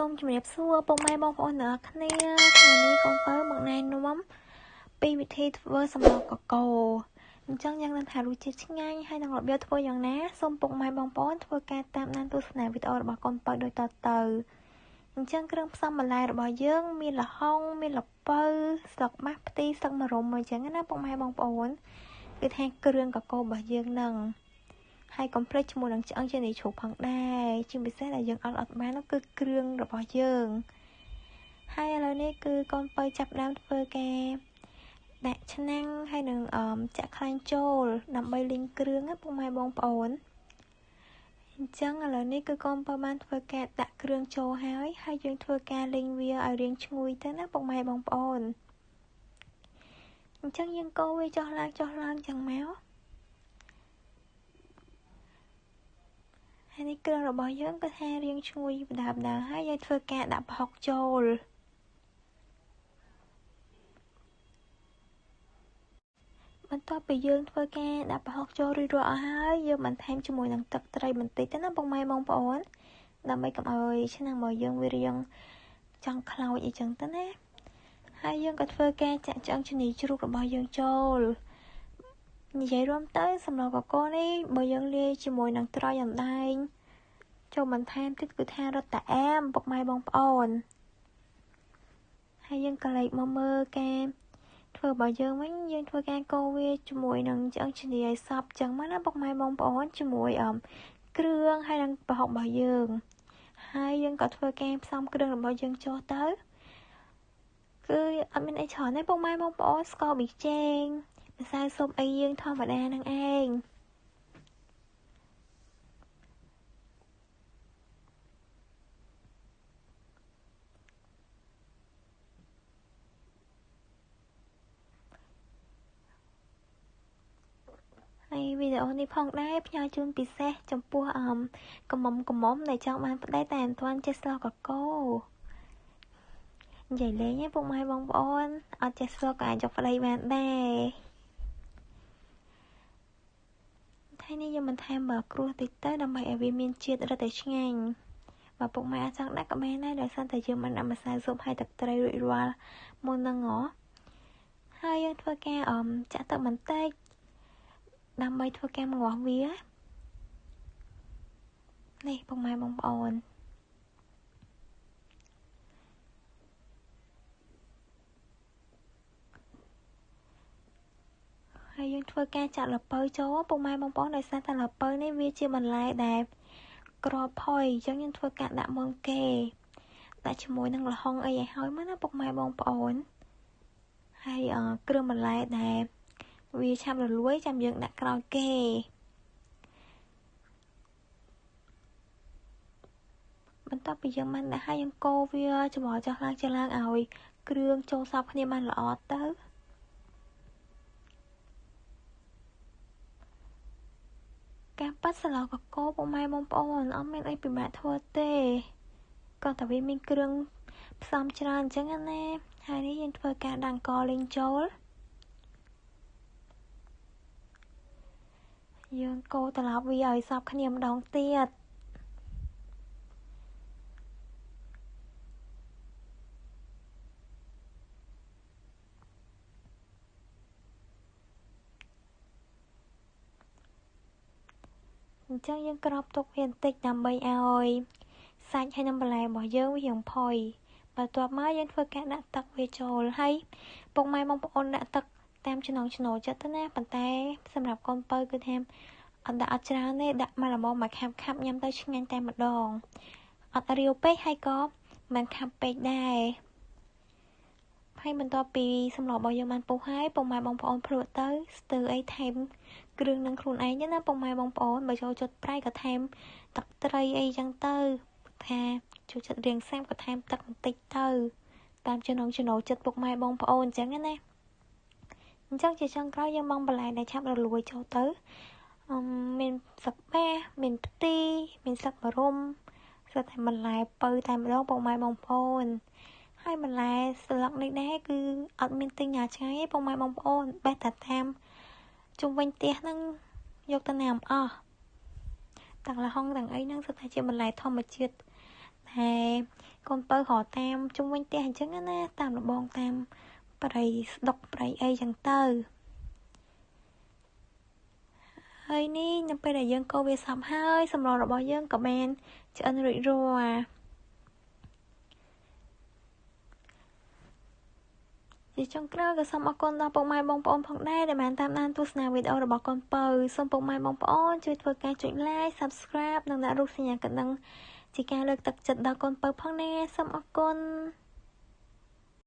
សូមជម្រាបសួរពុកម៉ែបងប្អូនទាំងអស់គ្នាថ្ងៃនេះកូនបើមកណែនាំពីវិធីធ្វើសម្លកកូរអញ្ចឹងយ៉ាងនឹងថារសជាតិឆ្ងាញ់ហើយនឹងរបៀបធ្វើយ៉ាងណាសូមពុកម៉ែបងប្អូនធ្វើការតាមដានទស្សនាវីដេអូរបស់កូនបើដូចតទៅអញ្ចឹងគ្រឿងផ្សំបន្លែរបស់យើងមានល្ហុងមានល្ពៅស្លឹកម៉ាស់ផ្ទីស្លឹកម្រុំអញ្ចឹងណាពុកម៉ែបងប្អូនគឺថាគ្រឿងកកូររបស់យើងនឹងហើយកុំភ្លេចជាមួយនឹងឆ្អឹងចេនីជ្រូកផងដែរជាពិសេសដែលយើងអត់បាននោះគឺគ្រឿងរបស់យើងហើយឥឡូវនេះគឺកូនបើចាប់ដើមធ្វើការដាក់ឆ្នាំងហើយនឹងចាក់ខ្លាញ់ចូលដើម្បីលីងគ្រឿងណាពុកម៉ែបងប្អូនអញ្ចឹងឥឡូវនេះគឺកូនបើបានធ្វើការដាក់គ្រឿងចូលហើយយើងធ្វើការលីងវាឲ្យរាងឈ្ងុយទៅណាពុកម៉ែបងប្អូនអញ្ចឹងយើងកូរវាចុះឡើងចឹងមកហើយនេះគ្រឿងរបស់យើងគឺថារាងឈ្ងុយបដាបដាហើយយើងធ្វើការដាក់ប្រហុកចូលបន្ទាប់ពីយើងធ្វើការដាក់ប្រហុកចូលរួចរាល់អស់ហើយយើងបន្ថែមជាមួយនឹងទឹកត្រីបន្តិចទៅណាពុកម៉ែបងប្អូនដើម្បីកុំឲ្យឆ្នាំងរបស់យើងវារាងចង់ខ្លោចអីចឹងទៅណាហើយយើងក៏ធ្វើការចាក់ឆ្អឹងជំនីជ្រូករបស់យើងចូលនិយាយរួមទៅសម្លកកូរនេះបើយើងលាយជាមួយនឹងត្រយអណ្ដែងចូលបន្ថែមទៀតគឺថារត់តាអាមពុកម៉ែបងប្អូនហើយយើងក៏លេចមកមើលការធ្វើរបស់យើងវិញយើងធ្វើការកូរវាជាមួយនឹងឆ្អឹងជំនីឲ្យសព្វចឹងមកណាពុកម៉ែបងប្អូនជាមួយគ្រឿងហើយនឹងប្រហុករបស់យើងហើយយើងក៏ធ្វើការផ្សំគ្រឿងរបស់យើងចូលទៅគឺអត់មានអីច្រើនទេពុកម៉ែបងប្អូនស្ករប៊ីចេងម្សៅស៊ុបអីយើងធម្មតានឹងឯងហើយវីដេអូនេះផងដែរផ្ញើជូនពិសេសចំពោះកំមុំដែលចង់បានប្តីតែមិនទាន់ចេះស្លកកូរនិយាយលេងឯងពុកម៉ែបងប្អូនអត់ចេះស្លក៏អាចយកប្តីបានដែរថ្ងៃនេះយើងបន្ថែមបើគ្រួសតិចទៅដើម្បីឲ្យវាមានជាតិរឹតតែឆ្ងាញ់បើពុកម៉ែអាចចង់ដាក់ក៏បានដែរដោយសារតែយើងបានដាក់ម្សៅស៊ុបហើយទឹកត្រីរួចរាល់មុនហ្នឹងហ៎ហើយយើងធ្វើការចាក់ទឹកបន្តិចដើម្បីធ្វើការងាស់វានេះពុកម៉ែបងប្អូនហើយយើងធ្វើការចាក់ល្ពៅចូលពុកម៉ែបងប្អូនដោយសារតែល្ពៅនេះវាជាបន្លែដែលក្របផុយអញ្ចឹងយើងធ្វើការដាក់មុនគេដាក់ជាមួយនឹងល្ហុងអីឲ្យហើយមកណាពុកម៉ែបងប្អូនហើយគ្រឿងបន្លែដែលវាឆាប់រលួយចាំយើងដាក់ក្រោយគេបន្ទាប់ពីយើងបានដាក់ហើយយើងកូរវាច្របល់ចុះឡើងឲ្យគ្រឿងចូលសព្វគ្នាបានល្អទៅការប៉ាត់ស្លកកូរពុកម៉ែបងប្អូនអត់មានអីពិបាកធ្វើទេក៏តែវាមានគ្រឿងផ្សំច្រើនអញ្ចឹងណាហើយនេះយើងធ្វើការដាក់អង្ករលីងចូលយើងកូរត្រឡប់វាឲ្យសព្វគ្នាម្ដងទៀតអញ្ចឹងយើងក្របទុកវាបន្តិចដើម្បីឲ្យសាច់ហើយនឹងបន្លែរបស់យើងវារាងផុយបន្ទាប់មកយើងធ្វើការដាក់ទឹកវាចូលហើយពុកម៉ែបងប្អូនដាក់ទឹកតាមចំណង់ចំណូលចិត្តទៅណាប៉ុន្តែសម្រាប់កូនបើគឺថាអត់ដាក់អត់ច្រើនទេដាក់មកល្មមមកខាប់ញ៉ាំទៅឆ្ងាញ់តែម្ដងអត់រាវពេកហើយក៏មិនខាប់ពេកដែរហើយបន្ទាប់ពីសម្លរបស់យើងបានពុះហើយពុកម៉ែបងប្អូនភ្លក់ទៅស្ទើរអីថែមគ្រឿងនឹងខ្លួនឯងណាពុកម៉ែបងប្អូនបើចូលចិត្តប្រៃក៏ថែមទឹកត្រីអីចឹងទៅថាចូលចិត្តរាងសាំក៏ថែមទឹកបន្តិចទៅតាមចំណង់ចំណូលចិត្តពុកម៉ែបងប្អូនអញ្ចឹងណាអញ្ចឹងជាចុងក្រោយយើងបងបន្លែដែលឆាប់រលួយចូលទៅមានស្លឹកបាសមានផ្ទីមានស្លឹកម្រុំស្លឹកតែបន្លែពៅតែម្ដងពុកម៉ែបងប្អូនហើយបន្លែស្លឹកនេះដែរគឺអត់មានទិញឆ្ងាយទេពុកម៉ែបងប្អូនបេះតែតាមជុំវិញផ្ទះហ្នឹងយកទៅណាមអស់ទាំងល្ហុងទាំងអីហ្នឹងសុទ្ធតែជាបន្លែធម្មជាតិតែ កូនបើរកតាមជុំវិញផ្ទះអញ្ចឹងណាតាមលបងតាមព្រៃស្ដុកព្រៃអីចឹងទៅហើយនេះនៅពេលដែលយើងកូរវាសព្វហើយសម្លរបស់យើងក៏បានឆ្អិនរួចរាល់ជាចុងក្រោយក៏សូមអរគុណដល់ពុកម៉ែបងប្អូនផងដែរដែលបានតាមដានទស្សនាវីដេអូរបស់កូនបើសូមពុកម៉ែបងប្អូនជួយធ្វើការចុច like subscribe និងដាក់រូបសញ្ញាកណ្ដឹងជាការលើកទឹកចិត្តដល់កូនបើផងណាសូមអរគុណ